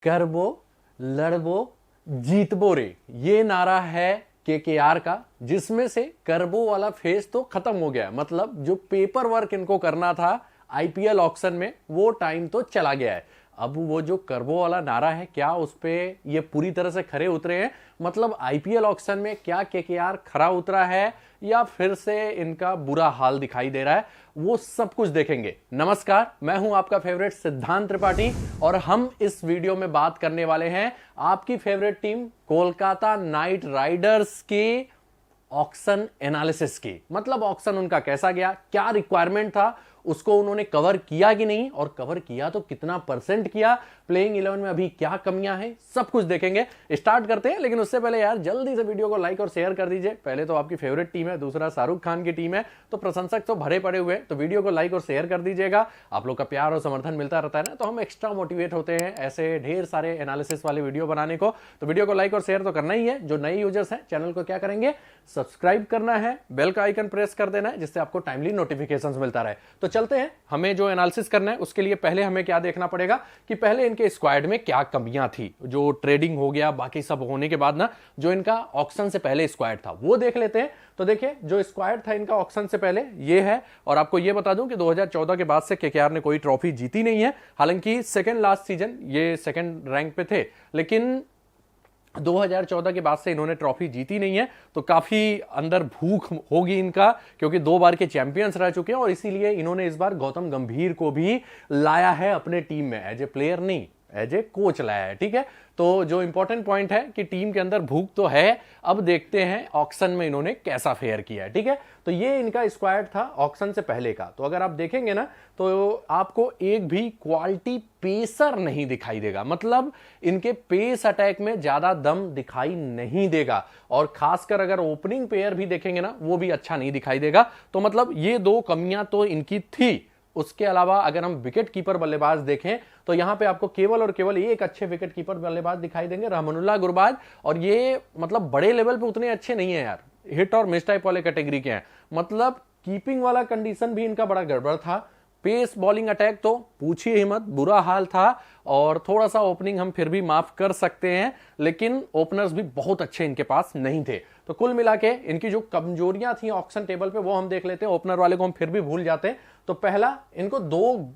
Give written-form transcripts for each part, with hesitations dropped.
करबो, लड़बो, जीतबो रे, ये नारा है केकेआर का, जिसमें से करबो वाला फेज तो खत्म हो गया। मतलब जो पेपर वर्क इनको करना था आईपीएल ऑक्शन में, वो टाइम तो चला गया है। अब वो जो करबो वाला नारा है, क्या उस पे ये पूरी तरह से खरे उतरे हैं? मतलब आईपीएल ऑक्शन में क्या केकेआर खरा उतरा है या फिर से इनका बुरा हाल दिखाई दे रहा है, वो सब कुछ देखेंगे। नमस्कार, मैं हूं आपका फेवरेट सिद्धांत त्रिपाठी और हम इस वीडियो में बात करने वाले हैं आपकी favourite team Kolkata night Riders की ऑक्शन एनालिसिस की। मतलब ऑक्शन उनका कैसा गया, क्या रिक्वायरमेंट था, उसको उन्होंने कवर किया कि नहीं, और कवर किया तो कितना परसेंट किया, प्लेइंग 11 में अभी क्या कमियां हैं, सब कुछ देखेंगे। स्टार्ट करते हैं, लेकिन उससे पहले यार जल्दी से वीडियो को लाइक और शेयर कर दीजिए। पहले तो आपकी फेवरेट टीम है, दूसरा शाहरुख खान की टीम है, तो प्रशंसक तो भरे पड़े हुए हैं, तो वीडियो को लाइक और शेयर कर दीजिएगा। आप लोग का प्यार और समर्थन मिलता रहता है ना, तो हम एक्स्ट्रा मोटिवेट होते हैं ऐसे ढेर सारे एनालिसिस वाले वीडियो बनाने को। तो वीडियो को लाइक और शेयर तो करना ही है। जो नए यूजर्स हैं, चैनल को क्या करेंगे, सब्सक्राइब करना है, बेल का आइकन प्रेस कर देना है, जिससे आपको टाइमली नोटिफिकेशंस मिलता रहे। तो चलते हैं, हमें जो एनालिसिस करना है उसके लिए पहले हमें क्या देखना पड़ेगा कि पहले इनके स्क्वाड में क्या कमियां थी। जो ट्रेडिंग हो गया, बाकी सब होने के बाद ना, जो इनका ऑक्शन से पहले स्क्वाड था वो देख लेते हैं। तो देखिए, जो स्क्वाड था इनका ऑक्शन से पहले ये है, और आपको ये बता दूं कि 2014 के बाद से केकेआर ने कोई ट्रॉफी जीती नहीं है। हालांकि सेकंड लास्ट सीजन ये सेकंड रैंक पे थे, लेकिन 2014 के बाद से इन्होंने ट्रॉफी जीती नहीं है। तो काफी अंदर भूख होगी इनका, क्योंकि 2 बार के चैंपियंस रह चुके हैं, और इसीलिए इन्होंने इस बार गौतम गंभीर को भी लाया है अपने टीम में, एज ए प्लेयर नहीं, एज ए कोच लाया है। ठीक है, तो जो इंपॉर्टेंट पॉइंट है कि टीम के अंदर भूख तो है। अब देखते हैं ऑक्शन में इन्होंने कैसा फेयर किया है। ठीक है, तो ये इनका स्क्वाड था ऑक्शन से पहले का। तो अगर आप देखेंगे ना, तो आपको एक भी क्वालिटी पेसर नहीं दिखाई देगा। मतलब इनके पेस अटैक में ज्यादा दम दिखाई नहीं देगा, और खासकर अगर ओपनिंग पेयर भी देखेंगे ना, वो भी अच्छा नहीं दिखाई देगा। तो मतलब ये 2 कमियां तो इनकी थी। उसके अलावा अगर हम विकेट कीपर बल्लेबाज देखें, तो यहां पे आपको केवल और केवल एक अच्छे विकेट कीपर बल्लेबाज दिखाई देंगे, रहमानुल्लाह गुरबाज। और ये मतलब बड़े लेवल पे उतने अच्छे नहीं है यार, हिट और मिस टाइप वाले कैटेगरी के हैं। मतलब कीपिंग वाला कंडीशन भी इनका बड़ा गड़बड़ था। पेस बॉलिंग अटैक तो पूछिए ही मत, बुरा हाल था। और थोड़ा सा ओपनिंग हम फिर भी माफ कर सकते हैं, लेकिन ओपनर्स भी बहुत अच्छे इनके पास नहीं थे। तो कुल मिला के इनकी जो कमजोरियां थी ऑक्शन टेबल पे, वो हम देख लेते हैं। ओपनर वाले को हम फिर भी भूल जाते हैं। तो पहला, इनको 2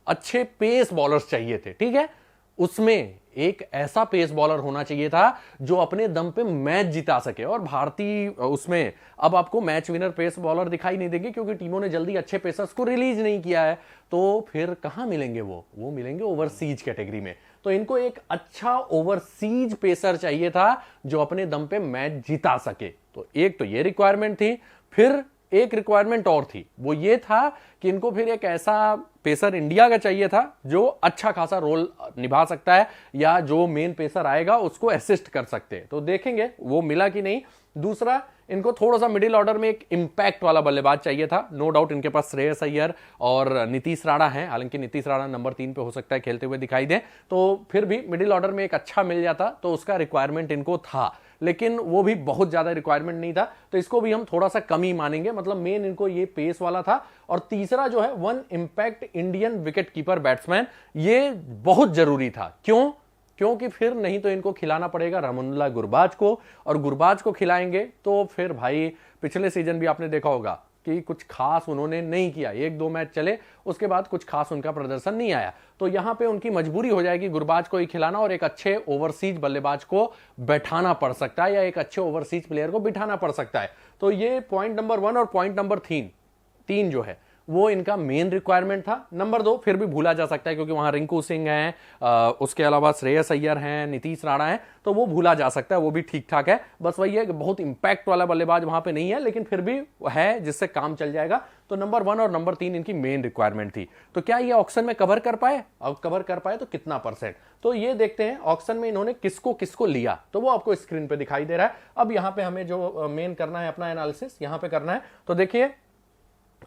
अच्छे पेस बॉलर्स चाहिए थे। ठीक है, उसमें एक ऐसा पेस बॉलर होना चाहिए था जो अपने दम पे मैच जिता सके, और भारतीय उसमें अब आपको मैच विनर पेस बॉलर दिखाई नहीं देंगे, क्योंकि टीमों ने जल्दी अच्छे पेसर्स को रिलीज नहीं किया है। तो फिर कहां मिलेंगे वो मिलेंगे ओवरसीज कैटेगरी में। तो इनको एक अच्छा ओवरसीज पेसर चाहिए था जो अपने दम पे मैच जिता सके। तो एक तो ये रिक्वायरमेंट थी। फिर एक रिक्वायरमेंट और थी, वो ये था कि इनको फिर एक ऐसा पेसर इंडिया का चाहिए था जो अच्छा खासा रोल निभा सकता है, या जो मेन पेसर आएगा उसको असिस्ट कर सकते हैं। तो देखेंगे वो मिला कि नहीं। दूसरा, इनको थोड़ा सा मिडिल ऑर्डर में एक इंपैक्ट वाला बल्लेबाज चाहिए था। नो डाउट इनके पास श्रेयस अय्यर और नीतीश राणा है, हालांकि नीतीश राणा नंबर 3 पे हो सकता है खेलते हुए दिखाई दे, तो फिर भी मिडिल ऑर्डर में एक अच्छा मिल जाता, तो उसका रिक्वायरमेंट इनको था। लेकिन वो भी बहुत ज्यादा रिक्वायरमेंट नहीं था, तो इसको भी हम थोड़ा सा कम ही मानेंगे। मतलब मेन इनको ये पेस वाला था। और तीसरा जो है, 1 impact Indian wicket keeper batsman, ये बहुत जरूरी था। क्यों? क्योंकि फिर नहीं तो इनको खिलाना पड़ेगा रहमानुल्लाह गुरबाज को, और गुरबाज को खिलाएंगे तो फिर भाई, पिछले सीजन भी आपने देखा होगा कि कुछ खास उन्होंने नहीं किया। 1-2 मैच चले, उसके बाद कुछ खास उनका प्रदर्शन नहीं आया। तो यहां पे उनकी मजबूरी हो जाएगी गुरबाज को ही खिलाना, और एक अच्छे ओवरसीज बल्लेबाज को बैठाना पड़ सकता है, या एक अच्छे ओवरसीज प्लेयर को बिठाना पड़ सकता है। तो ये पॉइंट नंबर 1 और पॉइंट नंबर 3 जो है, वो इनका मेन रिक्वायरमेंट था। नंबर 2 फिर भी भूला जा सकता है, क्योंकि वहां रिंकू सिंह हैं, उसके अलावा श्रेयस अय्यर हैं, नीतीश राणा हैं, तो वो भूला जा सकता है, वो भी ठीक ठाक है। बस वही है कि बहुत इंपैक्ट वाला बल्लेबाज वहां पे नहीं है, लेकिन फिर भी है जिससे काम चल जाएगा। तो नंबर 1 और नंबर 3 इनकी मेन रिक्वायरमेंट थी। तो क्या ये ऑक्शन में कवर कर पाए, और कवर कर पाए तो कितना परसेंट? तो ये देखते हैं ऑक्शन में इन्होंने किसको किसको लिया, तो वो आपको स्क्रीन पे दिखाई दे रहा है। अब यहां पे हमें जो मेन करना है, अपना एनालिसिस यहां पे करना है। तो देखिए,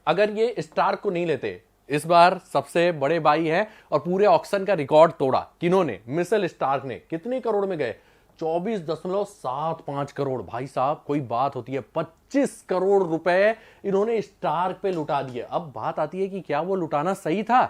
अगर ये स्टार्क को नहीं लेते, इस बार सबसे बड़े भाई हैं और पूरे ऑक्शन का रिकॉर्ड तोड़ा किन्होंने, मिचेल स्टार्क ने। कितने करोड़ में गए? 24.75 करोड़। भाई साहब, कोई बात होती है? 25 करोड़ रुपए इन्होंने स्टार्क पे लुटा दिए। अब बात आती है कि क्या वो लुटाना सही था?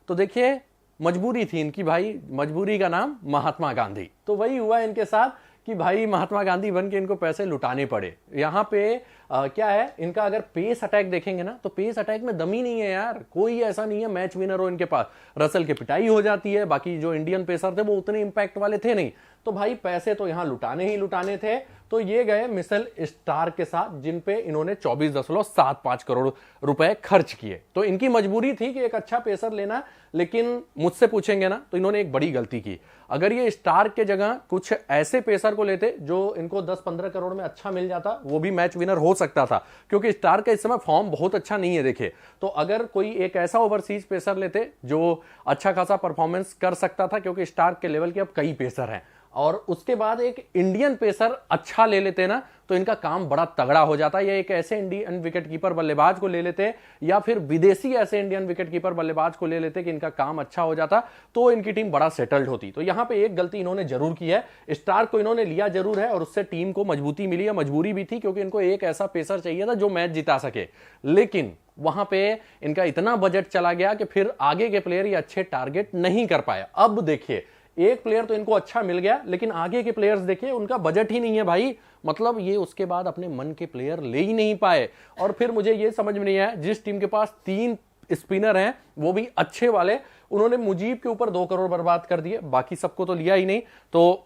तो देखिए, मजबूरी थी इनकी भाई, मजबूरी का नाम महात्मा गांधी। तो वही हुआ इनके साथ कि भाई महात्मा गांधी बन के इनको पैसे लुटाने पड़े। यहाँ पे क्या है इनका, अगर पेस अटैक देखेंगे ना तो पेस अटैक में दम ही नहीं है यार, कोई ऐसा नहीं है मैच विनर हो इनके पास। रसल की पिटाई हो जाती है, बाकी जो इंडियन पेसर थे वो उतने इंपैक्ट वाले थे नहीं। तो भाई पैसे तो यहां लुटाने ही लुटाने थे। तो ये गए मिशेल स्टार्क के साथ, जिन पे इन्होंने 24.75 करोड़ रुपए खर्च किए। तो इनकी मजबूरी थी कि एक अच्छा पेसर लेना, लेकिन मुझसे पूछेंगे ना तो इन्होंने एक बड़ी गलती की। अगर ये स्टार्क के जगह कुछ ऐसे पेसर को लेते जो इनको 10-15 करोड़ में अच्छा मिल जाता, वो भी मैच विनर हो सकता था, क्योंकि स्टार्क का इस समय फॉर्म बहुत अच्छा नहीं है देखे। तो अगर कोई एक ऐसा ओवरसीज पेसर लेते जो अच्छा खासा परफॉर्मेंस कर सकता था, क्योंकि स्टार्क के लेवल के अब कई पेसर हैं, और उसके बाद एक इंडियन पेसर अच्छा ले लेते ना तो इनका काम बड़ा तगड़ा हो जाता। या एक ऐसे इंडियन विकेटकीपर बल्लेबाज को ले लेते, या फिर विदेशी ऐसे इंडियन विकेटकीपर बल्लेबाज को ले लेते कि इनका काम अच्छा हो जाता, तो इनकी टीम बड़ा सेटल्ड होती। तो यहां पे एक गलती इन्होंने जरूर की है। स्टार्क को इन्होंने लिया जरूर है और उससे टीम को मजबूती मिली है, मजबूरी भी थी, क्योंकि इनको एक ऐसा पेसर चाहिए था जो मैच जिता सके। लेकिन वहां पे इनका इतना बजट चला गया कि फिर आगे के प्लेयर ये अच्छे टारगेट नहीं कर पाए। अब देखिए एक प्लेयर तो इनको अच्छा मिल गया, लेकिन आगे के प्लेयर्स देखिए उनका बजट ही नहीं है भाई। मतलब ये उसके बाद अपने मन के प्लेयर ले ही नहीं पाए। और फिर मुझे ये समझ में नहीं आया, जिस टीम के पास 3 स्पिनर हैं वो भी अच्छे वाले, उन्होंने मुजीब के ऊपर 2 करोड़ बर्बाद कर दिए, बाकी सबको तो लिया ही नहीं। तो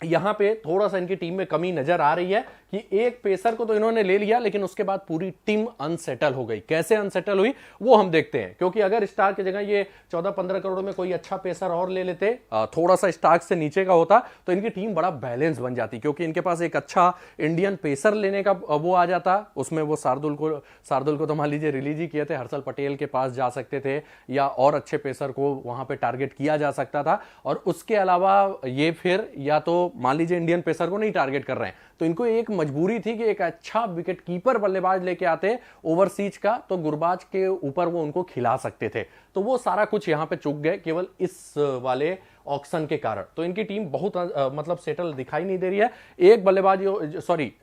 यहां पे थोड़ा सा इनकी टीम में कमी नजर आ रही है कि एक पेसर को तो इन्होंने ले लिया, लेकिन उसके बाद पूरी टीम अनसेटल हो गई। कैसे अनसेटल हुई वो हम देखते हैं, क्योंकि अगर स्टार्क की जगह ये 14-15 करोड़ में कोई अच्छा पेसर और ले लेते, थोड़ा सा स्टार्क से नीचे का होता, तो इनकी टीम बड़ा बैलेंस बन जाती, क्योंकि इनके पास एक अच्छा इंडियन पेसर लेने का वो आ जाता। उसमें वो शार्दुल को तो मान लीजिए रिलीज ही किए थे, हर्षल पटेल के पास जा सकते थे, या और अच्छे पेसर को वहां पे टारगेट किया जा सकता था। और उसके अलावा ये फिर या तो मान लीजिए इंडियन पेसर को नहीं टारगेट कर रहे हैं, तो इनको एक मजबूरी थी कि एक अच्छा विकेट कीपर बल्लेबाज लेके आते ओवरसीज का, तो गुरबाज के ऊपर वो उनको खिला सकते थे। तो वो सारा कुछ यहां पे चूक गए केवल इस वाले ऑक्शन के कारण। तो इनकी टीम बहुत मतलब सेटल दिखाई नहीं दे रही है। एक बल्लेबाज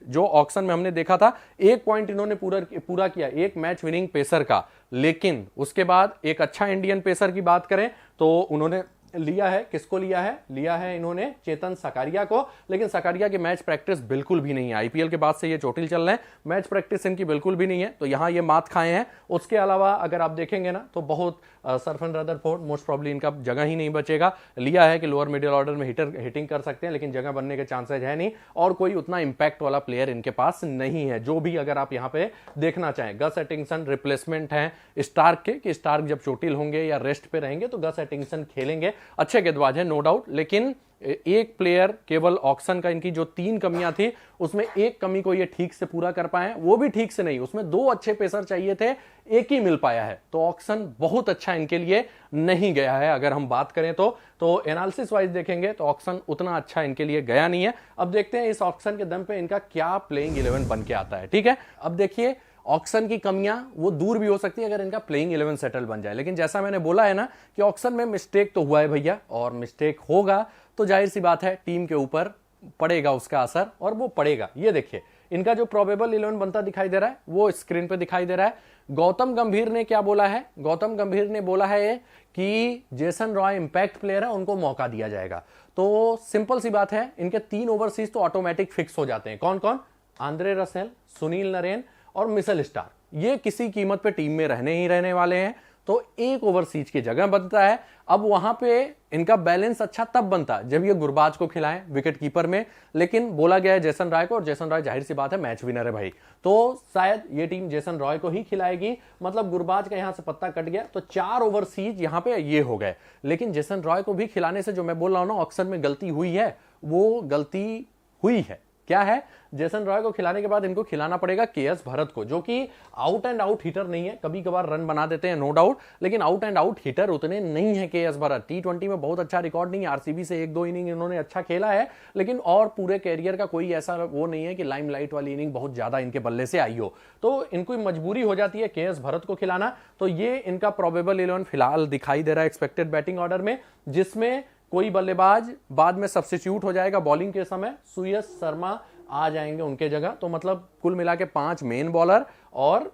जो ऑक्शन में हमने देखा था, 1 पॉइंट इन्होंने पूरा किया, एक मैच विनिंग पेसर का, लेकिन उसके बाद एक अच्छा इंडियन पेसर की बात करें तो उन्होंने लिया है, किसको लिया है इन्होंने चेतन सकारिया को। लेकिन सकारिया की मैच प्रैक्टिस बिल्कुल भी नहीं है, आईपीएल के बाद से ये चोटिल चल रहे हैं, मैच प्रैक्टिस इनकी बिल्कुल भी नहीं है, तो यहां ये मात खाए हैं। उसके अलावा अगर आप देखेंगे ना तो बहुत सरफन रदरफोर्ड मोस्ट प्रॉब्ली इनका जगह ही नहीं बचेगा। लिया है कि लोअर मिडिल ऑर्डर में हिटिंग कर सकते हैं, लेकिन जगह बनने के चांसेस है नहीं, और कोई उतना इंपैक्ट वाला प्लेयर इनके पास नहीं है। जो भी अगर आप यहां पे देखना चाहें, गस एटिंगसन रिप्लेसमेंट है स्टार्क के, कि स्टार्क जब चोटिल होंगे या रेस्ट पे रहेंगे तो गस एटिंगसन खेलेंगे, अच्छे गेंदबाज है नो डाउट। लेकिन एक प्लेयर केवल ऑक्शन का, इनकी जो 3 कमियां थी उसमें एक कमी को ये ठीक से पूरा कर पाए, वो भी ठीक से नहीं, उसमें 2 अच्छे पेसर चाहिए थे, एक ही मिल पाया है। तो ऑक्शन बहुत अच्छा इनके लिए नहीं गया है। अगर हम बात करें तो एनालिसिस वाइज देखेंगे तो ऑक्शन उतना अच्छा इनके लिए गया नहीं है। अब देखते हैं इस ऑक्शन के दम पे इनका क्या प्लेइंग 11 बन के आता है। ठीक है, अब देखिए ऑक्शन की कमियां वो दूर भी हो सकती है अगर इनका प्लेइंग 11 सेटल बन जाए, लेकिन जैसा मैंने बोला है ना कि ऑक्शन में मिस्टेक तो हुआ है भैया, और मिस्टेक होगा तो जाहिर सी बात है टीम के ऊपर पड़ेगा उसका असर, और वो पड़ेगा। ये देखिए इनका जो प्रोबेबल 11 बनता दिखाई दे रहा है वो स्क्रीन पे दिखाई दे रहा है। गौतम गंभीर ने क्या बोला है? गौतम गंभीर ने बोला है कि जेसन रॉय इंपैक्ट प्लेयर है, उनको मौका दिया जाएगा। तो सिंपल सी बात है, इनके 3 ओवरसीज तो ऑटोमेटिक फिक्स हो जाते हैं। कौन कौन? आंद्रे रसेल, सुनील नरेन और मिशेल स्टार्क, ये किसी कीमत पे टीम में रहने ही रहने वाले हैं। तो एक ओवरसीज की जगह बनता है। अब वहां पे इनका बैलेंस अच्छा तब बनता जब ये गुरबाज को खिलाएं विकेट कीपर में, लेकिन बोला गया है जेसन रॉय को, और जेसन रॉय जाहिर सी बात है मैच विनर है भाई, तो शायद ये टीम जेसन रॉय को ही खिलाएगी। मतलब गुरबाज का यहां से पत्ता कट गया, तो 4 ओवरसीज यहां पे ये हो गए। लेकिन जेसन रॉय को भी खिलाने से जो मैं बोल रहा हूं ना ऑक्शन में गलती हुई है, वो गलती हुई है। क्या है? जेसन रॉय को खिलाने के बाद इनको खिलाना पड़ेगा केएस भरत को, जो कि आउट एंड आउट हिटर नहीं है। कभी कभार रन बना देते हैं नो डाउट, लेकिन आउट एंड आउट हिटर उतने नहीं है केएस भरत। टी20 में बहुत अच्छा रिकॉर्ड नहीं है, आरसीबी से 1-2 इनिंग इन्होंने अच्छा खेला है, लेकिन और पूरे कैरियर का कोई ऐसा वो नहीं है कि लाइमलाइट वाली इनिंग बहुत ज्यादा इनके बल्ले से आई हो। तो इनको मजबूरी हो जाती है केएस भरत को खिलाना। तो ये इनका प्रोबेबल 11 फिलहाल दिखाई दे रहा है एक्सपेक्टेड बैटिंग ऑर्डर में, जिसमें कोई बल्लेबाज बाद में सब्स्टिट्यूट हो जाएगा बॉलिंग के समय, सुयश शर्मा आ जाएंगे उनके जगह। तो मतलब कुल मिला के 5 मेन बॉलर और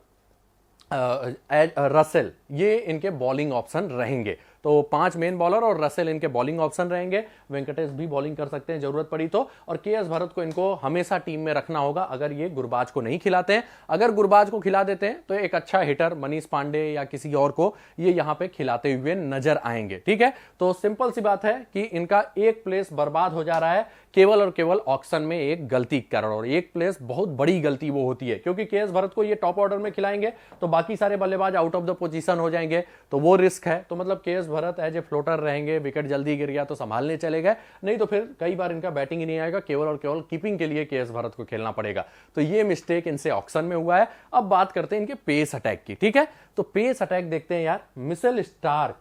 रसेल, ये इनके बॉलिंग ऑप्शन रहेंगे। तो 5 मेन बॉलर और रसेल इनके बॉलिंग ऑप्शन रहेंगे। वेंकटेश भी बॉलिंग कर सकते हैं जरूरत पड़ी तो, और के.एस. भरत को इनको हमेशा टीम में रखना होगा अगर ये गुरबाज को नहीं खिलाते हैं। अगर गुरबाज को खिला देते हैं तो एक अच्छा हिटर मनीष पांडे या किसी और को ये यहां पे खिलाते हुए नजर आएंगे। ठीक है, तो सिंपल सी बात है कि इनका एक प्लेस बर्बाद हो जा रहा है केवल और केवल ऑक्शन में एक गलती के कारण, और एक प्लेस बहुत बड़ी गलती वो होती है क्योंकि के.एस. भरत को ये टॉप ऑर्डर में खिलाएंगे तो बाकी सारे बल्लेबाज आउट ऑफ द पोजीशन हो जाएंगे, तो वो रिस्क है। तो मतलब KS. Bharat as a floater रहेंगे, विकेट जल्दी गिर गया तो संभालने चले गए, नहीं तो फिर कई बार इनका बैटिंग ही नहीं आएगा, केवल और केवल कीपिंग के लिए के.एस. भरत को खेलना पड़ेगा। तो ये मिस्टेक इनसे ऑक्शन में हुआ है। अब बात करते हैं इनके पेस अटैक की। ठीक है, तो पेस अटैक देखते हैं यार। मिचेल स्टार्क,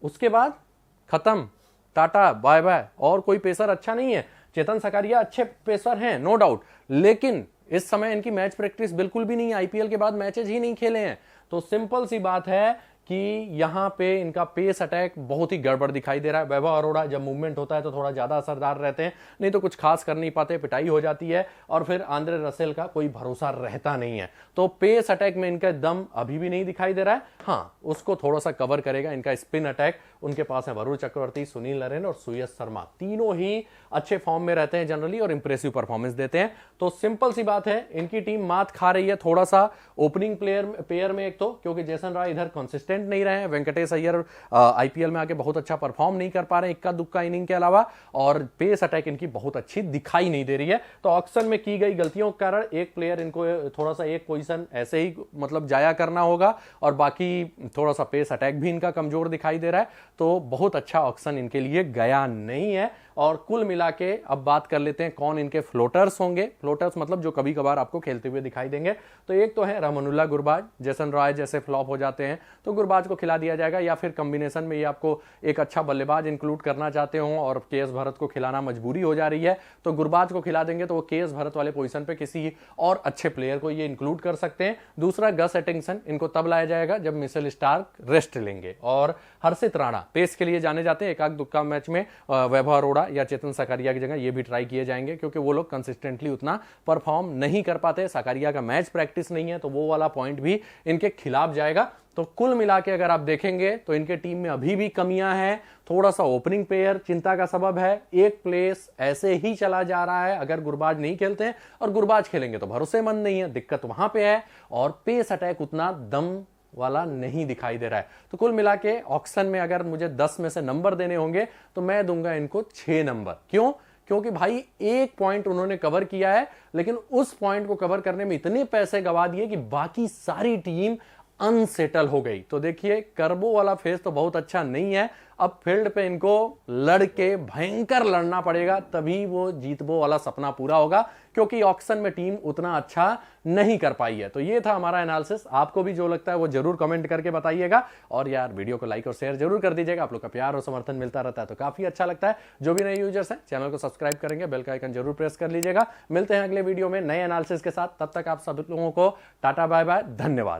उसके बाद खत्म, टाटा बाय बाय, और कोई पेसर अच्छा नहीं है। चेतन सकारिया अच्छे पेसर हैं नो डाउट, लेकिन इस समय इनकी मैच प्रैक्टिस बिल्कुल भी नहीं है, आईपीएल के बाद मैचेज ही नहीं खेले हैं। तो सिंपल सी बात है कि यहां पे इनका पेस अटैक बहुत ही गड़बड़ दिखाई दे रहा है। वैभव अरोड़ा जब मूवमेंट होता है तो थोड़ा ज्यादा असरदार रहते हैं, नहीं तो कुछ खास कर नहीं पाते, पिटाई हो जाती है, और फिर आंद्रे रसेल का कोई भरोसा रहता नहीं है। तो पेस अटैक में इनका दम अभी भी नहीं दिखाई दे रहा है। हाँ, उसको थोड़ा सा कवर करेगा इनका स्पिन अटैक। उनके पास है वरुण चक्रवर्ती, सुनील नरेन और सुयश शर्मा, तीनों ही अच्छे फॉर्म में रहते हैं जनरली और इंप्रेसिव परफॉर्मेंस देते हैं। तो सिंपल सी बात है, इनकी टीम मात खा रही है थोड़ा सा ओपनिंग पेयर में, एक तो क्योंकि जैसन राय इधर कंसिस्टेंट नहीं रहे हैं, वेंकटेश अय्यर आईपीएल में आके बहुत अच्छा परफॉर्म नहीं कर पा रहे हैं इक्का दुक्का इनिंग के अलावा, और पेस अटैक इनकी बहुत अच्छी दिखाई नहीं दे रही है। तो ऑक्शन में की गई गलतियों के कारण एक प्लेयर इनको थोड़ा सा एक पोजीशन ऐसे ही मतलब जाया करना होगा, और बाकी थोड़ा सा पेस अटैक भी इनका कमजोर दिखाई दे रहा है। तो बहुत अच्छा ऑक्शन इनके लिए गया नहीं है। और कुल मिला के अब बात कर लेते हैं कौन इनके फ्लोटर्स होंगे। फ्लोटर्स मतलब जो कभी कभार आपको खेलते हुए दिखाई देंगे। तो एक तो है रहमानुल्लाह गुरबाज, जैसन रॉय जैसे फ्लॉप हो जाते हैं तो गुरबाज को खिला दिया जाएगा, या फिर कॉम्बिनेशन में ये आपको एक अच्छा बल्लेबाज इंक्लूड करना चाहते हो और के.एस. भरत को खिलाना मजबूरी हो जा रही है तो गुरबाज को खिला देंगे, तो वो के.एस. भरत वाले पोजीशन पे किसी और अच्छे प्लेयर को ये इंक्लूड कर सकते हैं। दूसरा गस एटिंगसन, इनको तब लाया जाएगा जब मिचेल स्टार्क रेस्ट लेंगे। और हर्षित राणा पेस के लिए जाने जाते हैं, एक आध दुक्का मैच में वैभव अरोड़ा या चेतन सकारिया की जगह ये भी ट्राई किए जाएंगे क्योंकि वो लोग कंसिस्टेंटली उतना परफॉर्म नहीं कर पाते। सकारिया का मैच प्रैक्टिस नहीं है तो वो वाला पॉइंट भी इनके खिलाफ जाएगा। तो कुल मिला के अगर आप देखेंगे तो इनके टीम में अभी भी कमियां हैं। थोड़ा सा ओपनिंग पेयर चिंता का सबब है, एक प्लेस ऐसे ही चला जा रहा है अगर गुरबाज नहीं खेलते हैं, और गुरबाज खेलेंगे तो भरोसेमंद नहीं है, दिक्कत वहां पे है। और पेस अटैक उतना दम वाला नहीं दिखाई दे रहा है। तो कुल मिला के ऑक्शन में अगर मुझे 10 में से नंबर देने होंगे तो मैं दूंगा इनको 6 नंबर। क्यों? क्योंकि भाई एक पॉइंट उन्होंने कवर किया है, लेकिन उस पॉइंट को कवर करने में इतने पैसे गवा दिए कि बाकी सारी टीम अनसेटल हो गई। तो देखिए कर्बो वाला फेस तो बहुत अच्छा नहीं है। अब फील्ड पे इनको लड़के भयंकर लड़ना पड़ेगा, तभी वो जीतबो वाला सपना पूरा होगा, क्योंकि ऑक्शन में टीम उतना अच्छा नहीं कर पाई है। तो ये था हमारा एनालिसिस। आपको भी जो लगता है वो जरूर कमेंट करके बताइएगा, और यार वीडियो को लाइक और शेयर जरूर कर दीजिएगा। आप लोग का प्यार और समर्थन मिलता रहता है तो काफी अच्छा लगता है। जो भी नए यूजर्स हैं चैनल को सब्सक्राइब करेंगे, बेल का आइकन जरूर प्रेस कर लीजिएगा। मिलते हैं अगले वीडियो में नए एनालिसिस के साथ, तब तक आप सब लोगों को टाटा बाय बाय, धन्यवाद।